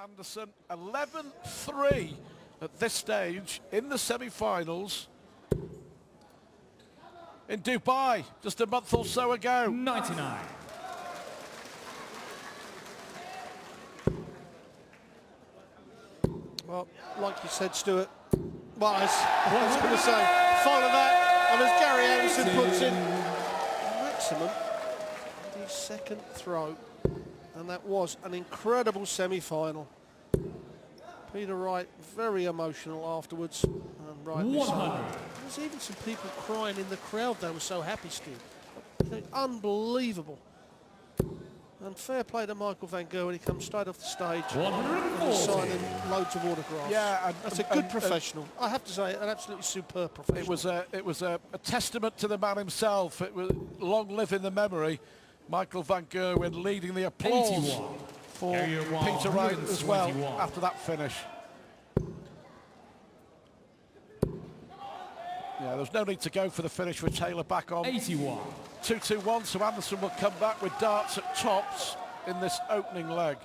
Anderson, 11-3 at this stage in the semi-finals in Dubai just a month or so ago. 99. Well, like you said, Stuart, well, I was going to say, follow that, and as Gary Anderson puts in maximum, the second throw, and that was an incredible semi-final. Peter Wright, very emotional afterwards, and rightly so. There's even some people crying in the crowd. They were so happy, Steve. Unbelievable. And fair play to Michael van Gerwen. He comes straight off the stage and he's signing loads of autographs. Yeah, that's a good professional. I have to say, an absolutely superb professional. It was a testament to the man himself. It was long live in the memory. Michael van Gerwen leading the applause for Peter Wright as well after that finish. Yeah, there's no need to go for the finish with Taylor back on. 81. 2-2-1, so Anderson will come back with darts at tops in this opening leg.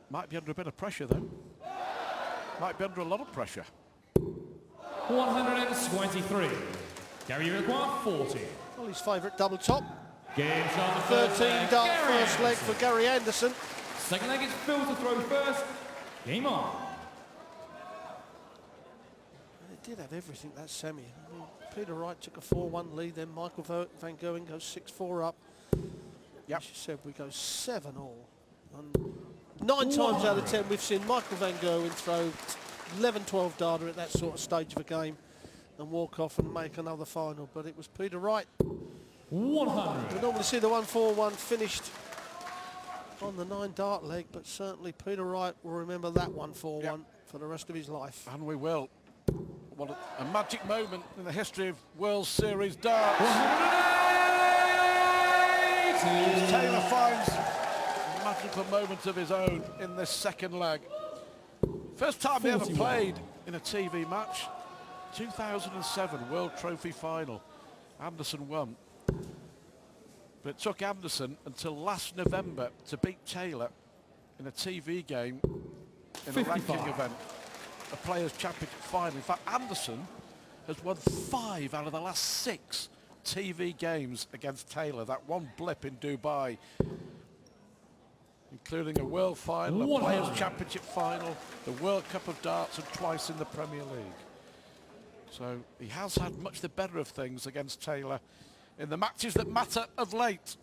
Might be under a bit of pressure though. Might be under a lot of pressure. 123. Gary Iroquois, 40. Well, his favourite double top. Game shot. 13 dart first leg for Gary Anderson. Second leg is Phil to throw first. Game on. They did have everything, that semi. I mean, Peter Wright took a 4-1 lead, then Michael van Gerwen goes 6-4 up. Yep. As you said, we go 7-all. And 9 times out of 10 we've seen Michael van Gerwen throw 11-12 darter at that sort of stage of a game and walk off and make another final, but it was Peter Wright. 100. We normally see the 1-4-1 finished on the 9 dart leg, but certainly Peter Wright will remember that 1-4-1 for the rest of his life. And we will. What a magic moment in the history of World Series darts. Taylor finds a magical moment of his own in this second leg. First time he ever played in a TV match. 2007 World Trophy Final. Anderson won. But it took Anderson until last November to beat Taylor in a TV game in 55. a ranking event. A Players' Championship final. In fact, Anderson has won 5 out of the last 6 TV games against Taylor. That one blip in Dubai, including a World Final, a Players' Championship final, the World Cup of Darts, and twice in the Premier League. So he has had much the better of things against Taylor in the matches that matter of late.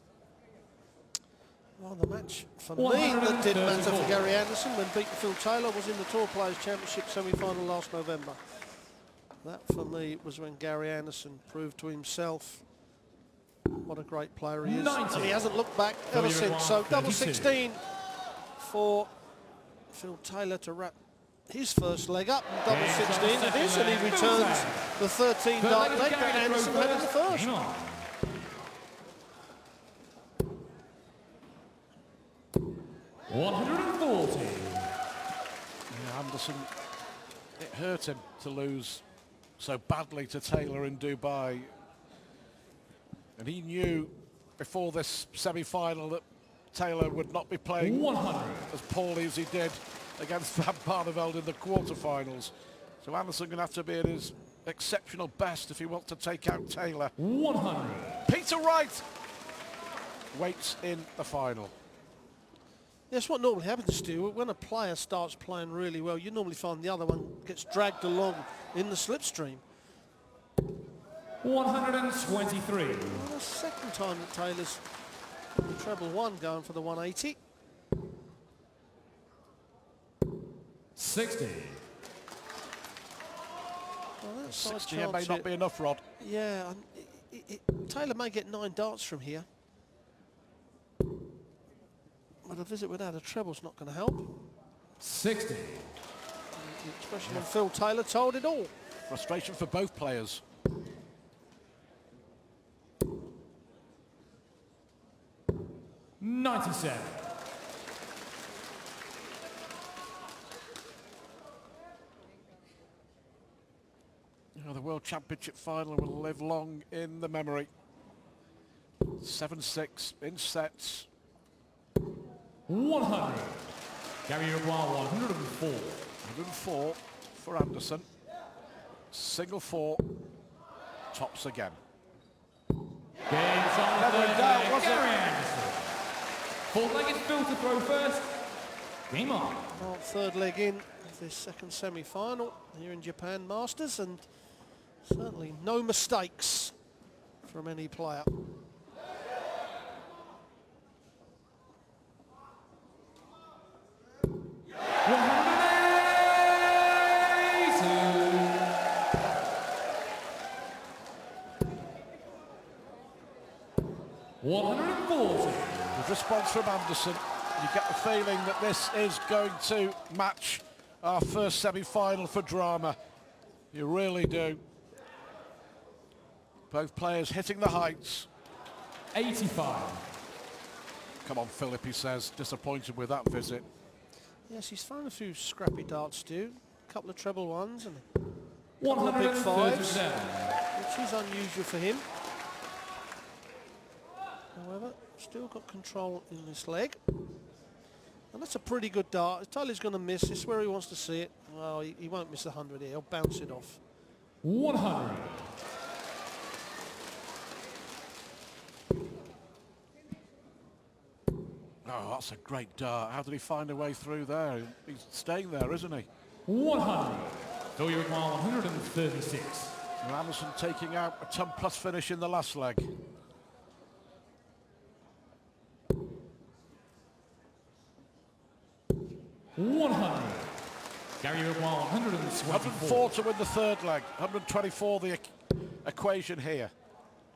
Well, the match for me that did matter for Gary Anderson when beating Phil Taylor was in the Tour Players Championship semi-final last November. That for me was when Gary Anderson proved to himself what a great player he is. 90. And he hasn't looked back ever since. So double 16 for Phil Taylor to wrap his first leg up. And double 16 it is, and he returns the 13 dart leg that Anderson had in the first. 140. Yeah, Anderson, it hurt him to lose so badly to Taylor in Dubai. And he knew before this semi-final that Taylor would not be playing 100. as poorly as he did against Van Barneveld in the quarterfinals. So Anderson going to have to be at his exceptional best if he wants to take out Taylor. 100. Peter Wright waits in the final. Yes, what normally happens, Stu, when a player starts playing really well, you normally find the other one gets dragged along in the slipstream. 123. Well, the second time that Taylor's treble 1 going for the 180. 60. Well, that 60 may not be enough, Rod. Yeah, Taylor may get 9 darts from here. But a visit without a treble's not going to help. 60. The expression of Phil Taylor told it all. Frustration for both players. $97. You know, the World Championship final will live long in the memory. 7-6 in sets. 100. Gary require 104. 104 for Anderson. Single 4. Tops again. Games on the Never in third doubt, leg, was it? Gary Anderson. Fourth leg is Phil to throw first. Game on. Well, third leg in of this second semi-final here in Japan Masters, and certainly no mistakes from any player. Good response from Anderson. You get the feeling that this is going to match our first semi-final for drama. You really do. Both players hitting the heights. 85. Come on, Philip, he says. Disappointed with that visit. Yes, he's thrown a few scrappy darts, Stu. A couple of treble ones and a couple of big fives, 137. which is unusual for him. However, still got control in this leg. And that's a pretty good dart. Taylor's going to miss. This is where he wants to see it. Well, he won't miss the 100 here. He'll bounce it off. 100. Oh, that's a great dart. How did he find a way through there? He's staying there, isn't he? 100. So you require 136. And Anderson taking out a ton plus finish in the last leg. 100. Gary require 124. 104 to win the third leg. 124 the equation here.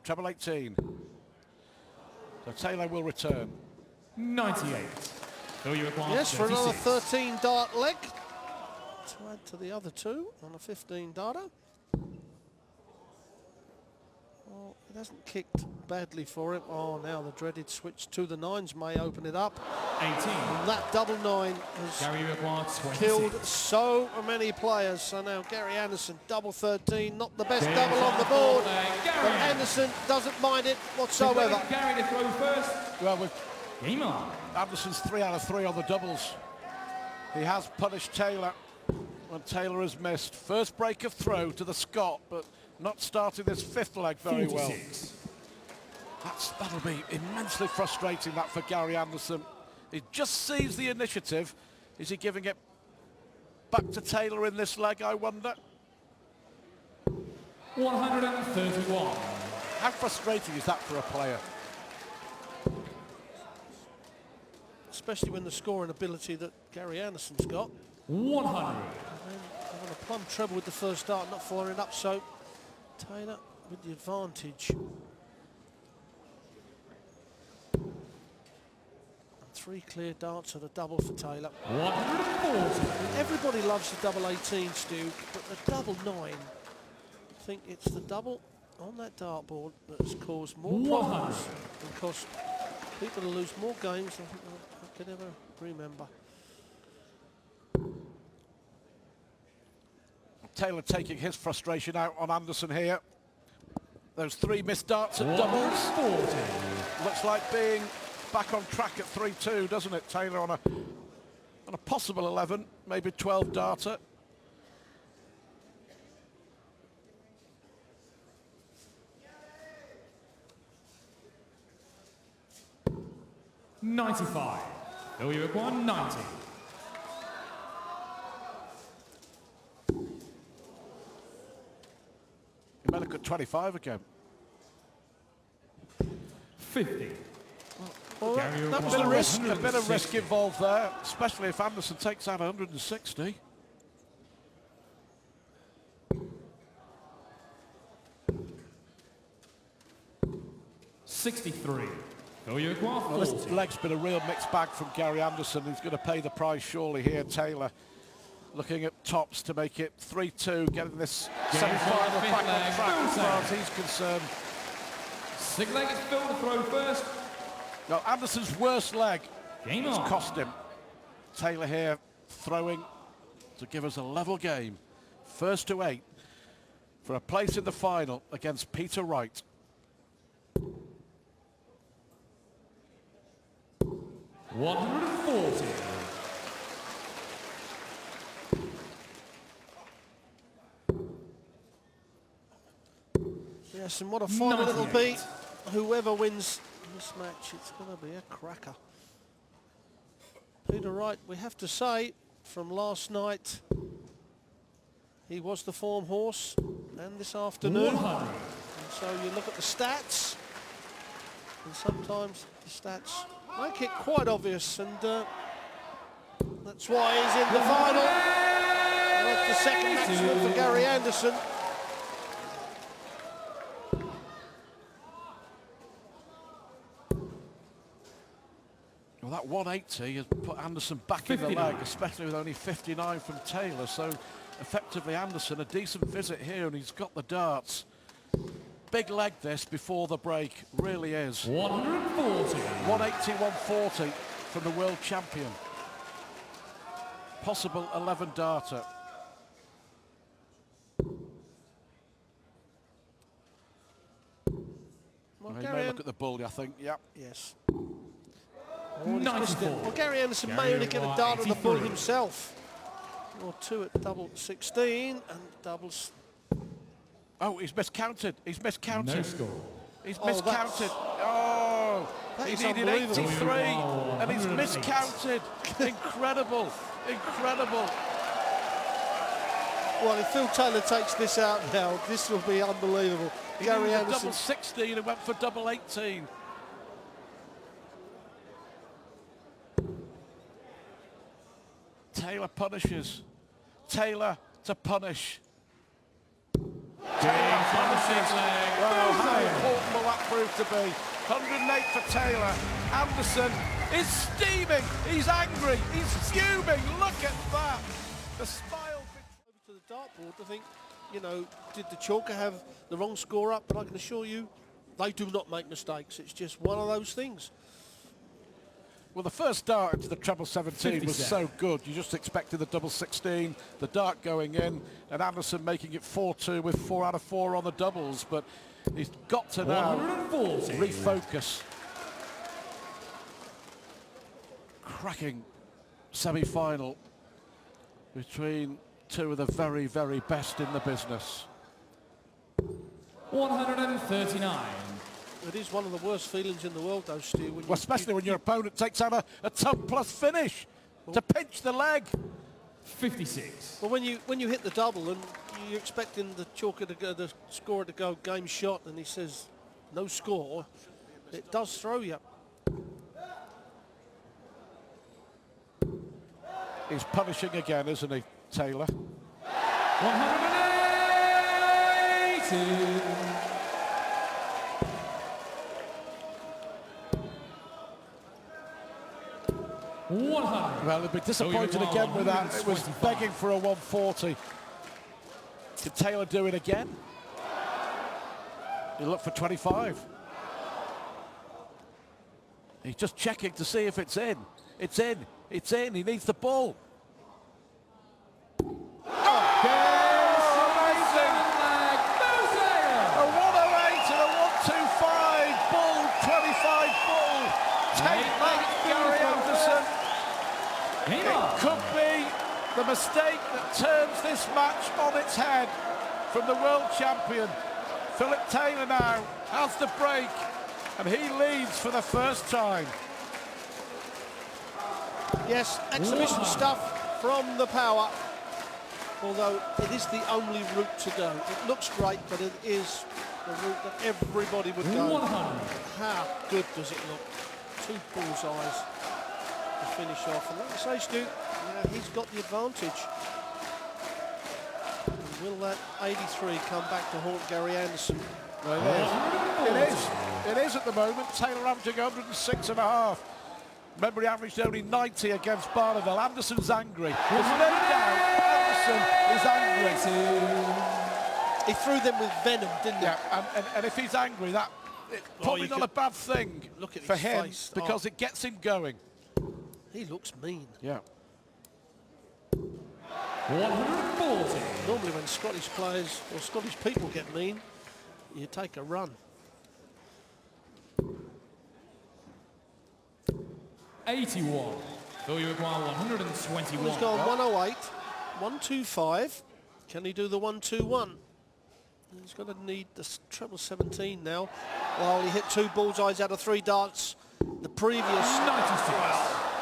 Treble 18. So Taylor will return. 98. So you require Yes, for another 36. 13 dart leg to add to the other two on a 15 darter. Well, it hasn't kicked badly for him. Oh, now the dreaded switch to the nines may open it up. 18. And that double 9 has Gary require 26. killed so many players. So now Gary Anderson, double 13, not the best Games double on the fourth board, leg, Gary but Anderson doesn't mind it whatsoever. Gary to throw first. Well, with Game on. Anderson's 3 out of 3 on the doubles. He has punished Taylor when Taylor has missed. First break of throw to the Scot, but not starting this fifth leg very well. 46. That'll be immensely frustrating, that, for Gary Anderson. He just sees the initiative. Is he giving it back to Taylor in this leg, I wonder? 131. How frustrating is that for a player? Especially when the scoring ability that Gary Anderson's got. 100. And then having a plumb treble with the first dart, not following up, so Taylor with the advantage. And 3 clear darts and a double for Taylor. 140. Everybody loves the double 18, Stu, but the double 9, I think it's the double on that dartboard that has caused more problems and caused people to lose more games than I can ever remember. Taylor taking his frustration out on Anderson here. Those 3 missed darts at doubles. 140. Looks like being back on track at 3-2, doesn't it? Taylor on a possible 11, maybe 12 darter. $95. So you require 90. He may look at 25 again. 50. Well, Gary that was require a risk. A bit of risk 160. involved there, especially if Anderson takes out 160. $63. So you require Well, 40. this leg's been a real mixed bag from Gary Anderson. He's going to pay the price surely here. Taylor looking at tops to make it 3-2, getting this semi-final fifth back leg, on track as Phil far as he's concerned. Sixth leg is Phil to throw first. No, Anderson's worst leg Game has on. cost him. Taylor here throwing to give us a level game. First to 8 for a place in the final against Peter Wright. 130. Yes, and what a final it'll be. Whoever wins this match, it's going to be a cracker. Peter Wright, we have to say, from last night, he was the form horse, and this afternoon. And so you look at the stats, and sometimes the stats make it quite obvious, and that's why he's in the final. And that's the second maximum for Gary Anderson. Well, that 180 has put Anderson back in the leg, especially with only 59 from Taylor. So effectively Anderson, a decent visit here, and he's got the darts. Big leg this before the break, really is. 140. 180, 140 from the world champion. Possible 11 darter. Well, He may look at the bull, I think, yep. Yes. Well, Gary Anderson may only get a dart on the bull himself. Or two at double 16 and doubles. Oh, he's miscounted. He's miscounted. No score. He's miscounted. Oh, he needed 83 and he's miscounted. Incredible, incredible. Well, if Phil Taylor takes this out now, this will be unbelievable. Gary Anderson. Double 16 and went for double 18. Taylor punishes. Taylor to punish. Taylor punishes. Well, how important will that prove to be? 108 for Taylor. Anderson is steaming. He's angry. He's fuming. Look at that. The smile. Over to the dartboard, I think, you know, did the chalker have the wrong score up? But I can assure you, they do not make mistakes. It's just one of those things. Well, the first dart into the treble 17 was 57. so good. You just expected the double 16, the dart going in, and Anderson making it 4-2 with 4 out of 4 on the doubles. But he's got to now 140. refocus. Cracking semi-final between two of the very, very best in the business. 139. It is one of the worst feelings in the world, though, Stu. Well, especially when your opponent takes out a ton-plus finish to pinch the leg. 56. Well, when you hit the double and you're expecting the chalker to go, the scorer to go game shot, and he says no score, it does throw you. He's punishing again, isn't he, Taylor? 180. Well, they'll be disappointed again with that. It was begging for a 140. Did Taylor do it again? He looked for 25. He's just checking to see if it's in. It's in. It's in. He needs the ball. Amazing! A 108 and a 125. Bull, 25 bull. Take that, Gary Anderson. It could be the mistake that turns this match on its head from the world champion. Philip Taylor now has the break, and he leads for the first time. Yes, exhibition stuff from the power. Although it is the only route to go. It looks great, but it is the route that everybody would go. 100. How good does it look? 2 bullseyes to finish off. And like I say, Stu, he's got the advantage. And will that 83 come back to haunt Gary Anderson? Well, it is. It is at the moment. Taylor averaging 106.5. Remember, he averaged only 90 against Barneville. Anderson's angry. There's no doubt Anderson is angry. He threw them with venom, didn't he? Yeah, and if he's angry, that it's probably not a bad thing for him face. because it gets him going. He looks mean. Yeah. 140. Normally when Scottish players or Scottish people get mean, you take a run. 81. Phil, you require 121. He's gone 108, 125. Can he do the 121? He's going to need the treble 17 now. Well, he hit 2 bullseyes out of 3 darts. The previous 96.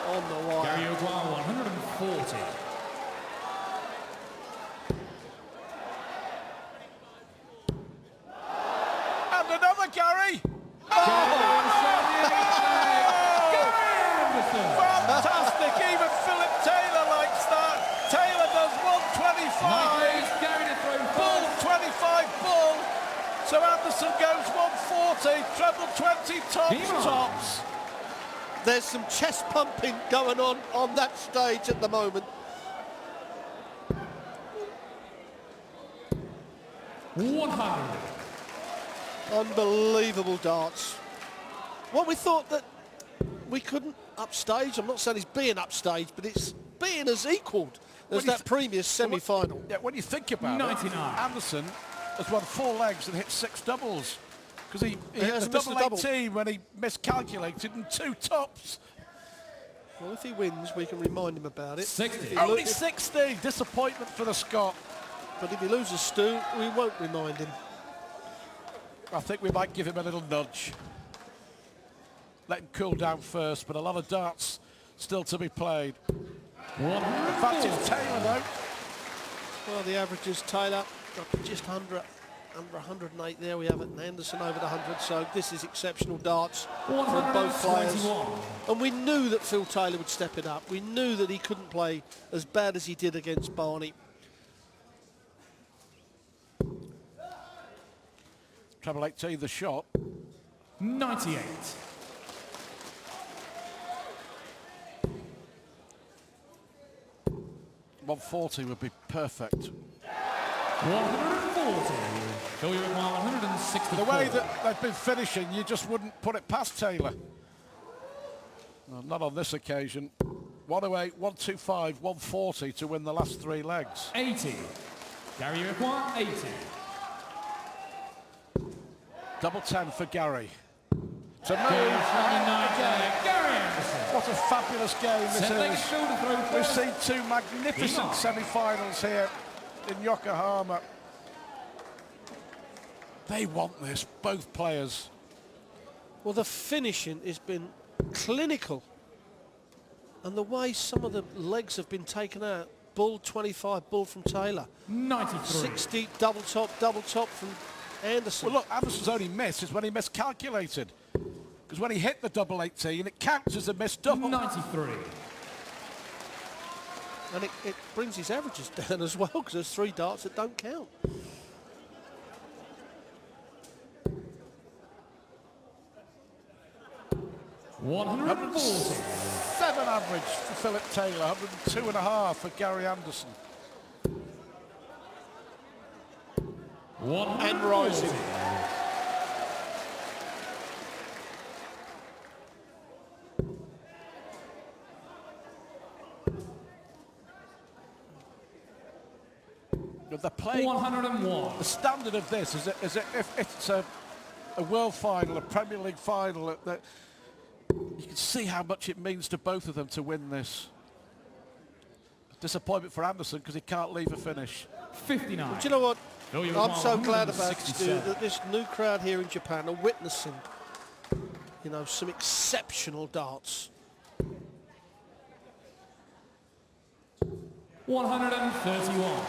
on the wire. Gary O'Dwyer, 140. And another Gary. Fantastic. Even Philip Taylor likes that. Taylor does 125. Bull 25 bull. So Anderson goes 140. Treble 20 tops. There's some chest pumping going on that stage at the moment. 100. Unbelievable darts. Well, we thought that we couldn't upstage. I'm not saying he's being upstaged, but it's being as equalled as that previous semi-final. Yeah, when you think about 99. it, Anderson has won 4 legs and hit 6 doubles. Because he hit hasn't the missed a double double. 18 when he miscalculated and 2 tops. Well, if he wins, we can remind him about it. 60. Only 60. Disappointment for the Scot. But if he loses Stu, we won't remind him. I think we might give him a little nudge. Let him cool down first, but a lot of darts still to be played. In fact, it's Taylor, though. Well, the average is Taylor up to just under 108 there. We have it, and Anderson over the 100. So this is exceptional darts from both players. 121. And we knew that Phil Taylor would step it up. We knew that he couldn't play as bad as he did against Barney. Treble 18, the shot. 98. $140 would be perfect. 140. Phil, you're at 164. The way that they've been finishing, you just wouldn't put it past Taylor. No, not on this occasion. 108, 125, 140 to win the last 3 legs. 80. Gary Iroquois, 80. Double 10 for Gary. To move. Gary Anderson. What a fabulous game this Set-legged is. shoulder throw We've first. seen 2 magnificent semi-finals here in Yokohama. They want this, both players. Well, the finishing has been clinical. And the way some of the legs have been taken out, bull 25, bull from Taylor. 93. 60, double top from Anderson. Well, look, Anderson's only miss is when he miscalculated. Because when he hit the double 18, it counts as a missed double. 93. And it brings his averages down as well, because there's 3 darts that don't count. $140. 7 average for Philip Taylor, 102.5 for Gary Anderson. And rising. The play, 101. the standard of this is if it's a world final, a Premier League final, that you can see how much it means to both of them to win this. Disappointment for Anderson because he can't leave a finish. 59. Do you know what? I'm so glad about it, 167. Stu, that this new crowd here in Japan are witnessing, you know, some exceptional darts. 131.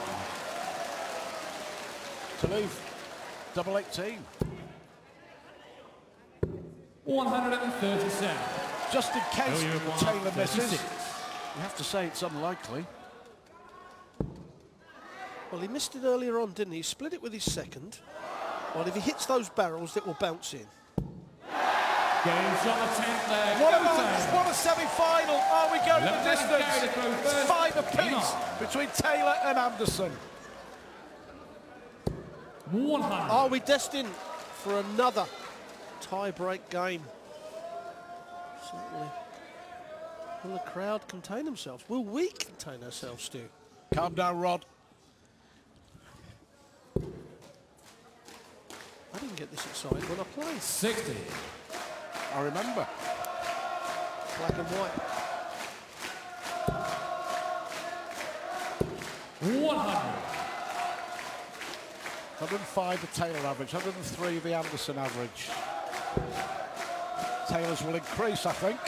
To leave double 18. 137. Just in case Taylor misses, 36. you have to say it's unlikely. Well, he missed it earlier on, didn't he? He split it with his second. Well, if he hits those barrels, it will bounce in. Game shot the 10th leg. What a semi-final. Are we going the Left leg distance? carry to throw It's first. 5 Hang apiece on. between Taylor and Anderson. 100. Are we destined for another tie-break game? Certainly. Will the crowd contain themselves? Will we contain ourselves, Stu? Calm down, Rod. I didn't get this excited when I played. 60. I remember. Black and white. 100. 105 the Taylor average, 103 the Anderson average. Taylor's will increase, I think.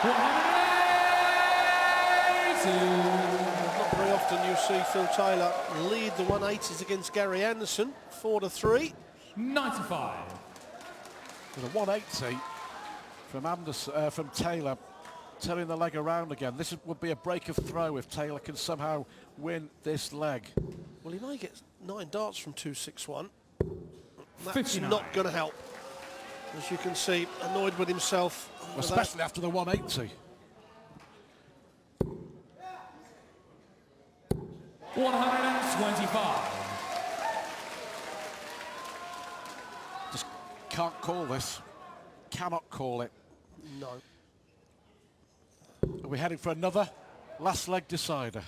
180. Not very often you see Phil Taylor lead the 180s against Gary Anderson, 4-3. 95. With a 180 from Anderson, from Taylor, turning the leg around again. This would be a break of throw if Taylor can somehow win this leg. Well, he may get 9 darts from 261. That's 59. not going to help. As you can see, annoyed with himself. over Especially after the 180. 125. Just can't call this. Cannot call it. that. No. Are we heading for another last leg decider?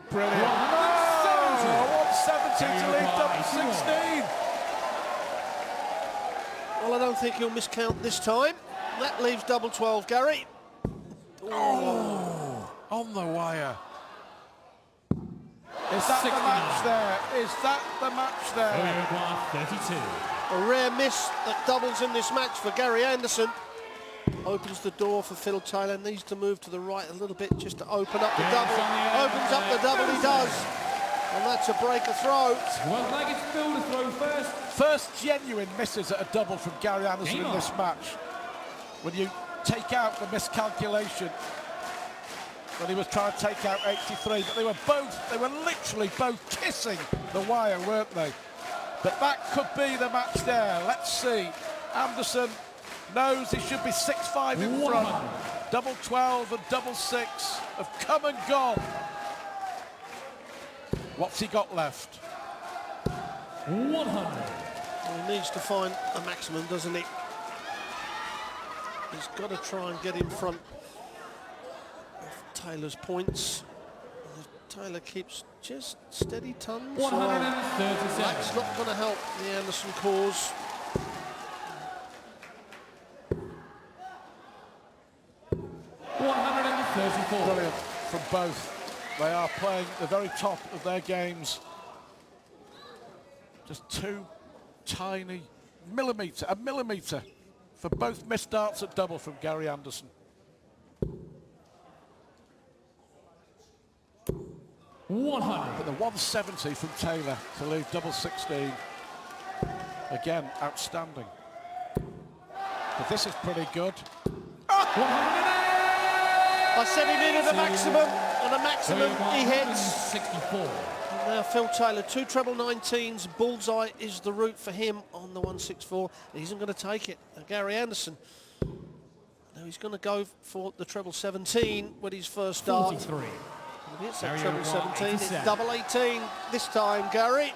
Brilliant. 170 to lead double 16. Well, I don't think he'll miscount this time. That leaves double 12, Gary. Oh, on the wire. Is that 69. the match there? Is that the match there? Uruguay 32. A rare miss that doubles in this match for Gary Anderson. Opens the door for Phil Taylor. Needs to move to the right a little bit just to open up the Yes, double. on the Opens up the double, he does. And that's a break of throw. Well, like it's Phil to throw first. First genuine misses at a double from Gary Anderson Game in this on. match. When you take out the miscalculation, when he was trying to take out 83, but they were literally both kissing the wire, weren't they? But that could be the match there. Let's see. Anderson knows he should be 6-5 in front. 100. Double 12 and double 6 have come and gone. What's he got left? 100. He needs to find a maximum, doesn't he? He's got to try and get in front of Taylor's points. If Taylor keeps just steady tons, 137. that's not going to help the Anderson cause. Brilliant from both. They are playing the very top of their games. Just two tiny a millimetre for both missed darts at double from Gary Anderson. 100. But the 170 from Taylor to leave double 16. Again, outstanding. But this is pretty good. 108. I said he needed a maximum, and a maximum he hits. 64. And now Phil Taylor, 2 treble 19s, bullseye is the route for him on the 164. He isn't going to take it. Now Gary Anderson, now he's going to go for the treble 17 with his first dart. 43. It's that Gary treble Uruguay, 17, it's 87. double 18 this time, Gary.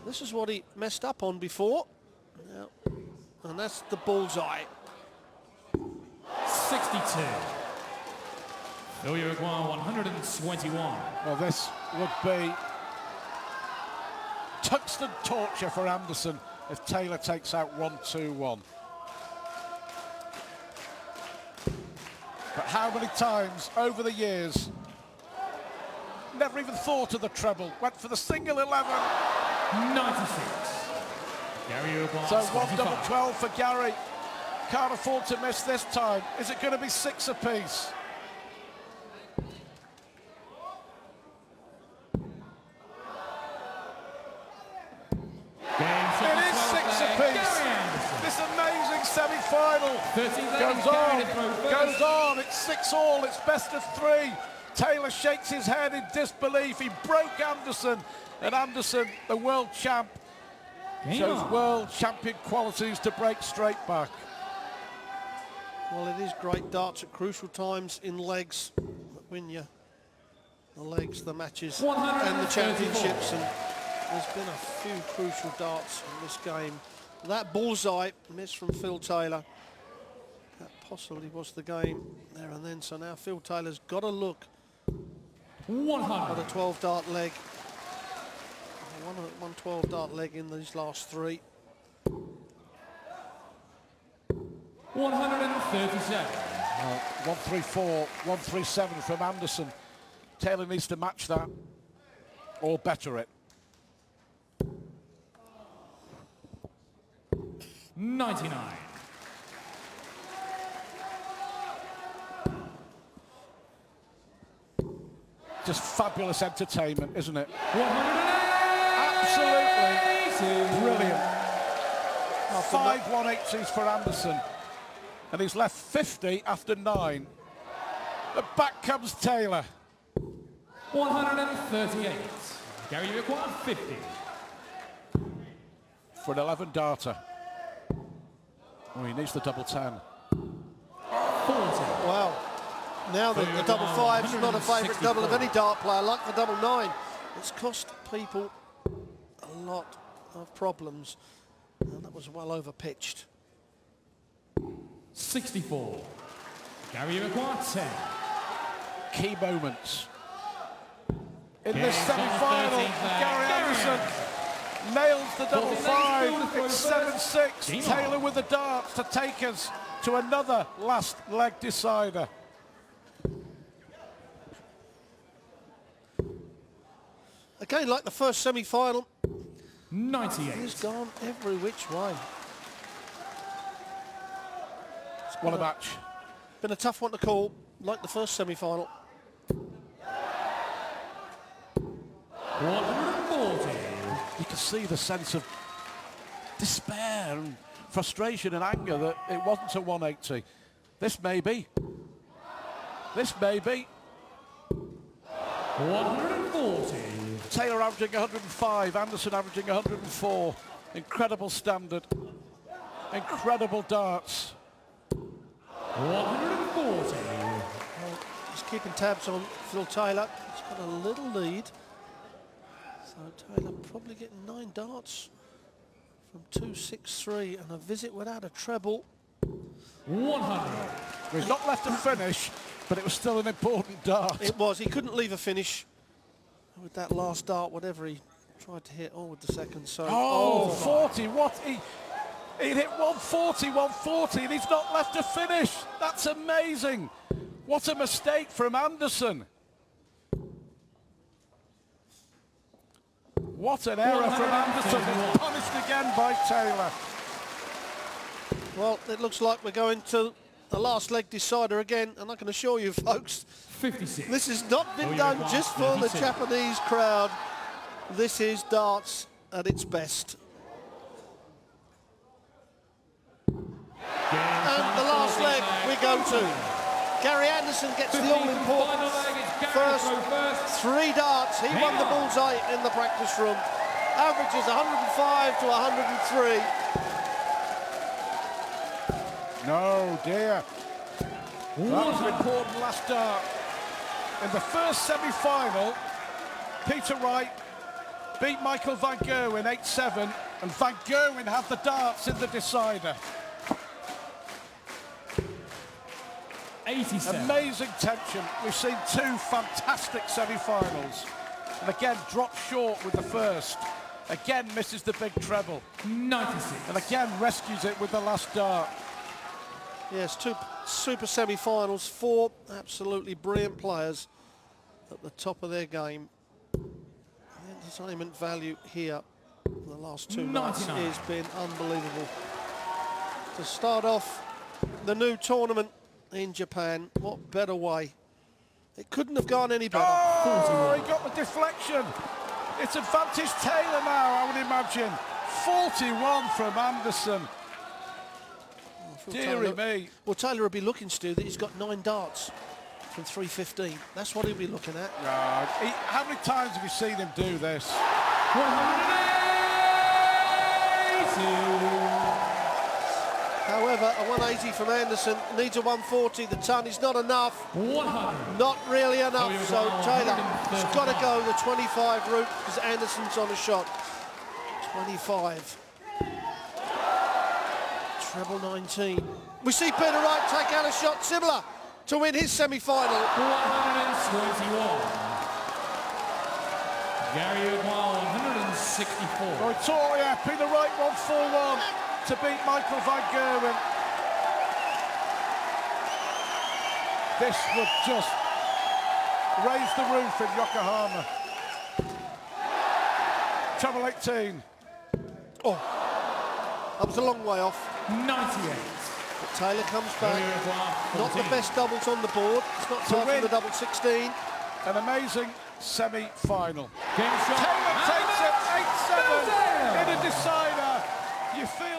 This is what he messed up on before. Now, and that's the bullseye. 62. Phil Uruguay 121. Well, this would be tungsten torture for Anderson if Taylor takes out 1-2-1. But how many times over the years, never even thought of the treble, went for the single 11. 96. Gary Uruguay. So 1 double 25. 12 for Gary. Can't afford to miss this time. Is it going to be 6 apiece? It is 6 apiece. This amazing semi-final 13 goes on. It's 6-all. It's best of 3. Taylor shakes his head in disbelief. He broke Anderson, and Anderson, the world champ, shows world champion qualities to break straight back. Well, it is great darts at crucial times in legs that win you the legs, the matches, and the 134. championships. And there's been a few crucial darts in this game. That bullseye miss from Phil Taylor, that possibly was the game there and then. So now Phil Taylor's got to look 100. at a 12 dart leg. One 12 dart leg in these last 3. 137. 134, 137 from Anderson. Taylor needs to match that or better it. 99. Just fabulous entertainment, isn't it? 180. Absolutely brilliant. 5 180s for Anderson. And he's left 50 after 9. But back comes Taylor. 138. Gary, you require 50. For an 11 darter. Oh, he needs the double 10. 40. Wow. Now the double 5's not a favourite double of any dart player, like the double 9. It's cost people a lot of problems. And that was well over pitched. 64. Gary, you require 10. Key moments. In this semi-final, Gary Anderson nails the double 5. It's 7-6. Taylor with the darts to take us to another last leg decider. Again, like the first semi-final, 98. he's gone every which way. What a match. Been a tough one to call, like the first semi-final. 140. You can see the sense of despair and frustration and anger that it wasn't a 180. This may be. This may be. 140. Taylor averaging 105, Anderson averaging 104. Incredible standard. Incredible darts. 140. He's keeping tabs on Phil Taylor. He's got a little lead. So Taylor probably getting 9 darts from 263 and a visit without a treble. 100. He's not left to finish, but it was still an important dart. It was. He couldn't leave a finish with that last dart, whatever he tried to hit, with the second. So, Oh, 40. What? He hit 140, 140, and he's not left to finish. That's amazing. What a mistake from Anderson. What an error from Anderson. He's punished again by Taylor. Well, it looks like we're going to the last leg decider again, and I can assure you, folks, 56. this has not been done just for the Japanese crowd. This is darts at its best. And the last leg we go to. Gary Anderson gets the all-important first 3 darts. He won the bullseye in the practice room. Averages 105 to 103. No, dear. That was an important last dart. In the first semi-final, Peter Wright beat Michael van Gerwen 8-7, and van Gerwen had the darts in the decider. 87. Amazing tension. We've seen 2 fantastic semi-finals. And again, dropped short with the first. Again, misses the big treble. 96. And again, rescues it with the last dart. Yes, 2 super semi-finals, 4 absolutely brilliant players at the top of their game. The entertainment value here for the last 2 nights has been unbelievable. To start off the new tournament in Japan, what better way? It couldn't have gone any better. Oh, he got the deflection. It's advantage Taylor now, I would imagine. 41 from Anderson. Deary me. Well, Taylor will be looking, Stu, that he's got 9 darts from 315. That's what he'll be looking at. How many times have you seen him do this? 180. However, a 180 from Anderson needs a 140. The ton is not enough. 100. Not really enough. So Taylor has got to go the 25 route because Anderson's on a shot. 25. Treble 19. We see Peter Wright take out a shot similar to win his semi-final. 121. Gary O'Quall, 164. Victoria, Peter Wright 141 to beat Michael van Gerwen. This would just raise the roof in Yokohama. Treble 18. Oh, that was a long way off. 98. But Taylor comes back. Not the best doubles on the board. It's not time for the double 16. An amazing semi-final. Game shot. Taylor takes it 8-7 in a decider. You feel